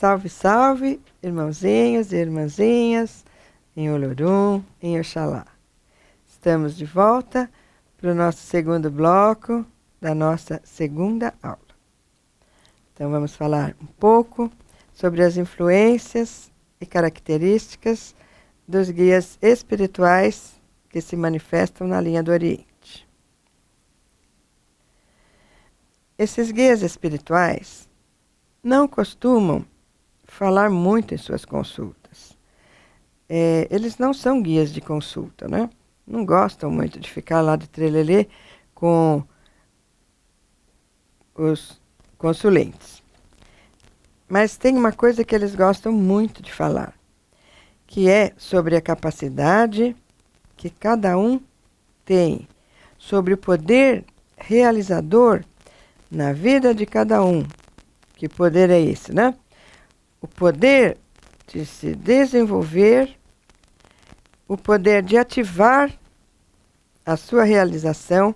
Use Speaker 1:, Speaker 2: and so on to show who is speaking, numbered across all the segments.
Speaker 1: Salve, salve, irmãozinhos e irmãzinhas, em Olorum, em Oxalá. Estamos de volta para o nosso segundo bloco da nossa segunda aula. Então vamos falar um pouco sobre as influências e características dos guias espirituais que se manifestam na linha do Oriente. Esses guias espirituais não costumam falar muito em suas consultas. Eles não são guias de consulta, né? Não gostam muito de ficar lá de trelelê com os consulentes. Mas tem uma coisa que eles gostam muito de falar, que é sobre a capacidade que cada um tem, sobre o poder realizador na vida de cada um. Que poder é esse, né? O poder de se desenvolver, o poder de ativar a sua realização,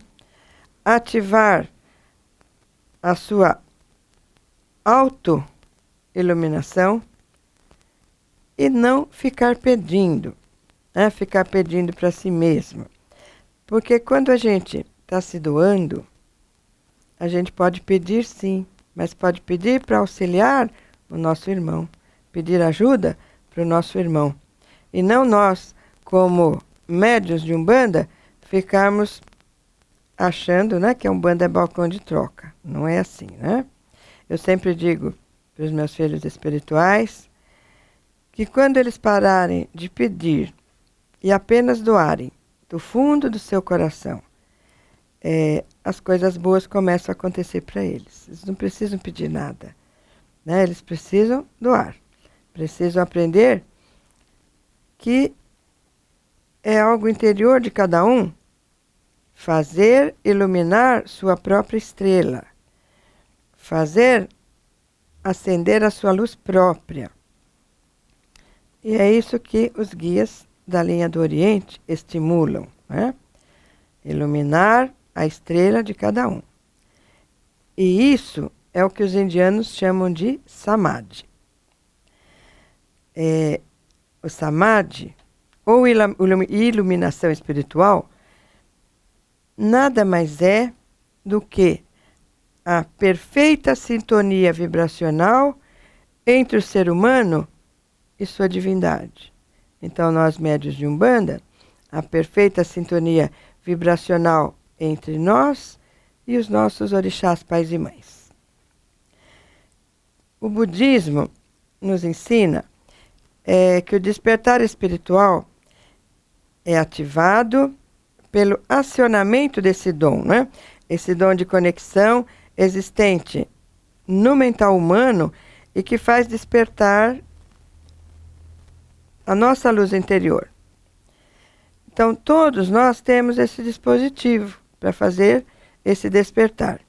Speaker 1: ativar a sua auto-iluminação e não ficar pedindo, né? Ficar pedindo para si mesmo. Porque quando a gente está se doando, a gente pode pedir sim, mas pode pedir para auxiliar o nosso irmão, pedir ajuda para o nosso irmão. E não nós, como médiuns de Umbanda, ficarmos achando, né, que a Umbanda é balcão de troca. Não é assim, né? Eu sempre digo para os meus filhos espirituais que quando eles pararem de pedir e apenas doarem do fundo do seu coração, as coisas boas começam a acontecer para eles. Eles não precisam pedir nada, né? Eles precisam doar. Precisam aprender que é algo interior de cada um fazer iluminar sua própria estrela, fazer acender a sua luz própria. E é isso que os guias da linha do Oriente estimulam, né? Iluminar a estrela de cada um. E isso é o que os indianos chamam de samadhi. O samadhi, ou iluminação espiritual, nada mais é do que a perfeita sintonia vibracional entre o ser humano e sua divindade. Então, nós, médiuns de Umbanda, a perfeita sintonia vibracional entre nós e os nossos orixás, pais e mães. O budismo nos ensina que o despertar espiritual é ativado pelo acionamento desse dom, né? Esse dom de conexão existente no mental humano e que faz despertar a nossa luz interior. Então, todos nós temos esse dispositivo para fazer esse despertar.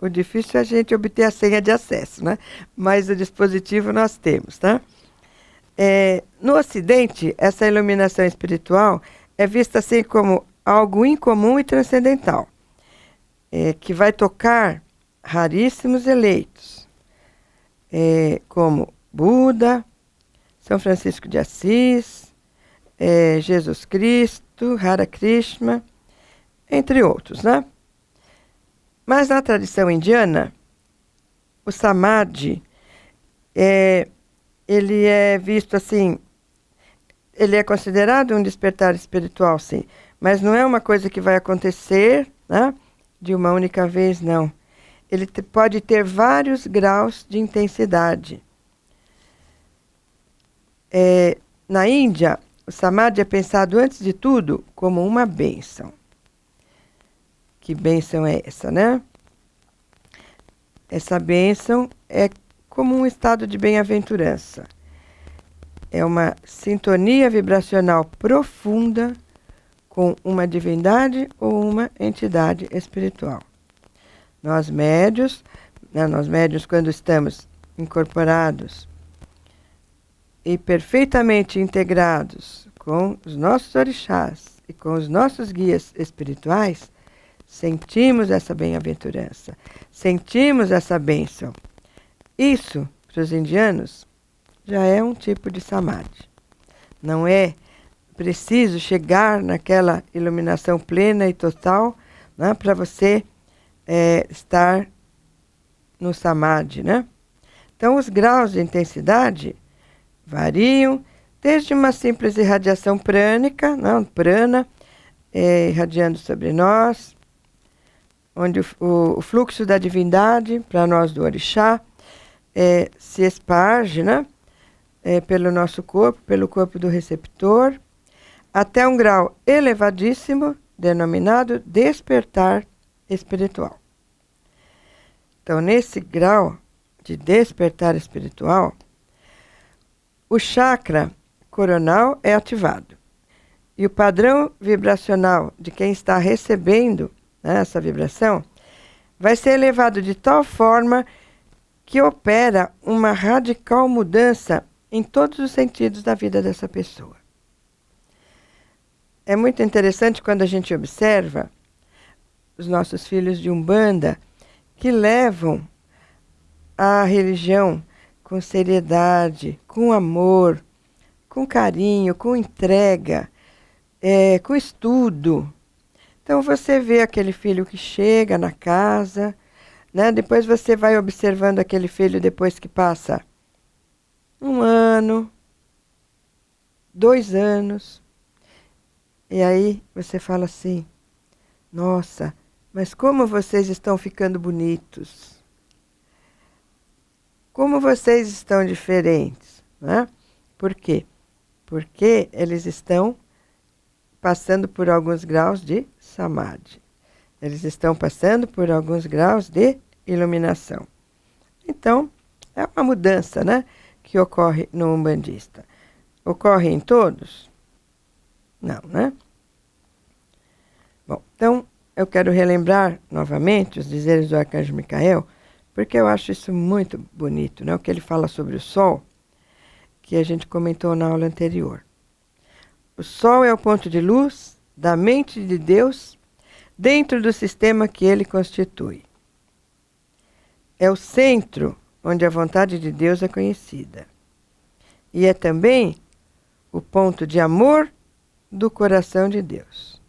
Speaker 1: O difícil é a gente obter a senha de acesso, né? Mas o dispositivo nós temos, tá? No Ocidente, essa iluminação espiritual é vista assim como algo incomum e transcendental, que vai tocar raríssimos eleitos, como Buda, São Francisco de Assis, Jesus Cristo, Hare Krishna, entre outros, né? Mas na tradição indiana, o samadhi, ele é visto assim, ele é considerado um despertar espiritual, sim, mas não é uma coisa que vai acontecer, né, de uma única vez, não. Ele pode ter vários graus de intensidade. Na Índia, o samadhi é pensado, antes de tudo, como uma bênção. Que bênção é essa, né? Essa bênção é como um estado de bem-aventurança. É uma sintonia vibracional profunda com uma divindade ou uma entidade espiritual. Nós médiuns, quando estamos incorporados e perfeitamente integrados com os nossos orixás e com os nossos guias espirituais, sentimos essa bem-aventurança, sentimos essa bênção. Isso para os indianos, já é um tipo de samadhi. Não é preciso chegar naquela iluminação plena e total, né, para você estar no samadhi, né? Então, os graus de intensidade variam desde uma simples irradiação prânica, não, prana, irradiando sobre nós, onde o fluxo da divindade, para nós do orixá, se esparge, né, pelo nosso corpo, pelo corpo do receptor, até um grau elevadíssimo, denominado despertar espiritual. Então, nesse grau de despertar espiritual, o chakra coronal é ativado. E o padrão vibracional de quem está recebendo, né, essa vibração vai ser elevado de tal forma que opera uma radical mudança em todos os sentidos da vida dessa pessoa. É muito interessante quando a gente observa os nossos filhos de Umbanda que levam a religião com seriedade, com amor, com carinho, com entrega, com estudo. Então você vê aquele filho que chega na casa, né? Depois você vai observando aquele filho depois que passa 1 ano, 2 anos. E aí você fala assim, nossa, mas como vocês estão ficando bonitos. Como vocês estão diferentes, né? Por quê? Porque eles estão passando por alguns graus de samadhi. Eles estão passando por alguns graus de iluminação. Então, é uma mudança, né, que ocorre no umbandista. Ocorre em todos? Não, né? Bom, então, eu quero relembrar novamente os dizeres do Arcanjo Micael, porque eu acho isso muito bonito, né? O que ele fala sobre o Sol, que a gente comentou na aula anterior. O Sol é o ponto de luz da mente de Deus dentro do sistema que ele constitui. É o centro onde a vontade de Deus é conhecida. E é também o ponto de amor do coração de Deus.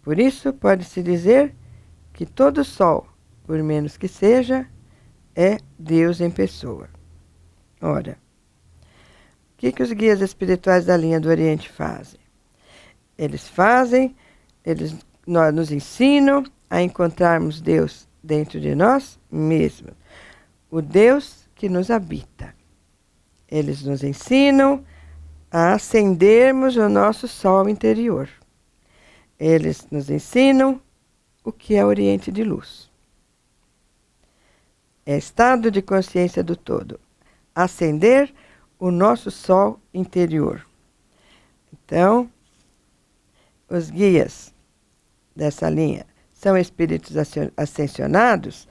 Speaker 1: Por isso, pode-se dizer que todo Sol, por menos que seja, é Deus em pessoa. Ora, o que os guias espirituais da linha do Oriente fazem? Eles nos ensinam a encontrarmos Deus dentro de nós mesmos, o Deus que nos habita. Eles nos ensinam a acendermos o nosso sol interior. Eles nos ensinam o que é Oriente de Luz. É estado de consciência do todo. Acender o nosso sol interior. Então, os guias dessa linha são espíritos ascensionados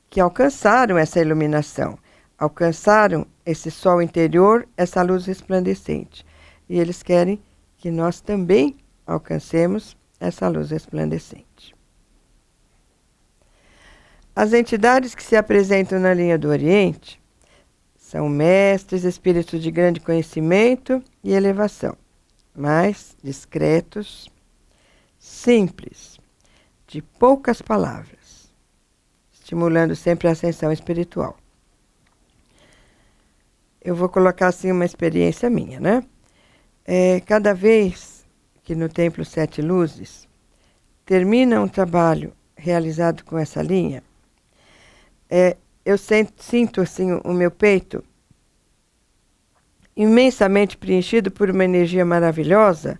Speaker 1: que alcançaram essa iluminação, alcançaram esse sol interior, essa luz resplandecente. E eles querem que nós também alcancemos essa luz resplandecente. As entidades que se apresentam na linha do Oriente são mestres, espíritos de grande conhecimento e elevação, mas discretos, simples, de poucas palavras, estimulando sempre a ascensão espiritual. Eu vou colocar assim uma experiência minha, né? Cada vez que no Templo Sete Luzes termina um trabalho realizado com essa linha, eu sinto assim o meu peito imensamente preenchido por uma energia maravilhosa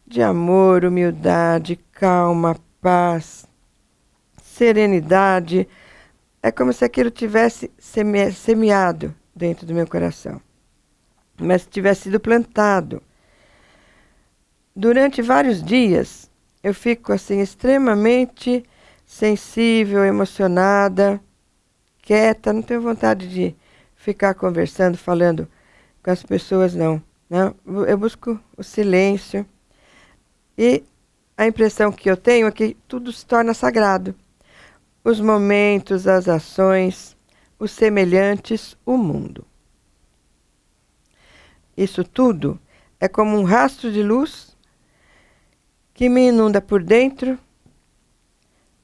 Speaker 1: de amor, humildade, calma, paz, serenidade. É como se aquilo tivesse semeado dentro do meu coração, mas tivesse sido plantado. Durante vários dias, eu fico assim extremamente sensível, emocionada, quieta, não tenho vontade de ficar conversando, falando com as pessoas, não. Eu busco o silêncio. E a impressão que eu tenho é que tudo se torna sagrado. Os momentos, as ações, os semelhantes, o mundo. Isso tudo é como um rastro de luz que me inunda por dentro,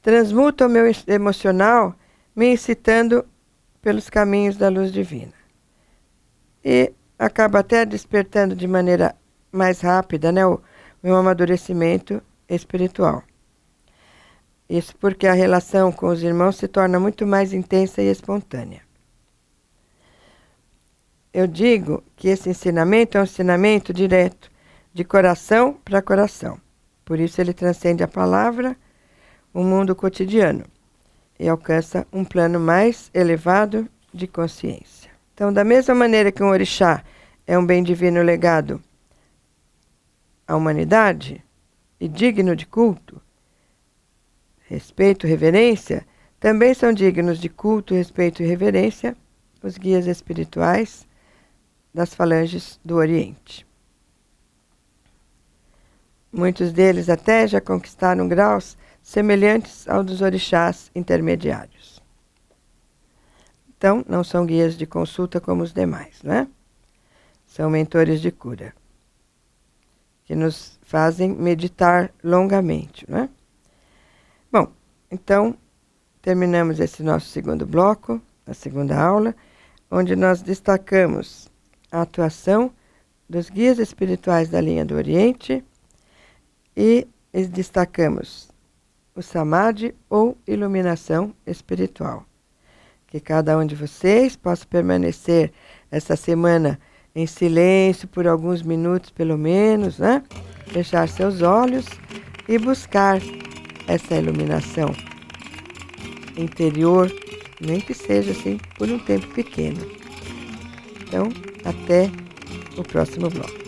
Speaker 1: transmuta o meu emocional, me incitando pelos caminhos da luz divina. E acaba até despertando de maneira mais rápida, né, o meu amadurecimento espiritual. Isso porque a relação com os irmãos se torna muito mais intensa e espontânea. Eu digo que esse ensinamento é um ensinamento direto, de coração para coração. Por isso ele transcende a palavra, o mundo cotidiano, e alcança um plano mais elevado de consciência. Então, da mesma maneira que um orixá é um bem divino legado à humanidade e digno de culto, respeito e reverência, também são dignos de culto, respeito e reverência os guias espirituais das falanges do Oriente. Muitos deles até já conquistaram graus semelhantes aos dos orixás intermediários. Então, não são guias de consulta como os demais, né? São mentores de cura, que nos fazem meditar longamente, né? Bom, então, terminamos esse nosso segundo bloco, a segunda aula, onde nós destacamos a atuação dos guias espirituais da linha do Oriente e destacamos o Samadhi ou iluminação espiritual. Que cada um de vocês possa permanecer essa semana em silêncio por alguns minutos pelo menos, né? Fechar seus olhos e buscar essa iluminação interior, nem que seja assim por um tempo pequeno. Então, até o próximo bloco.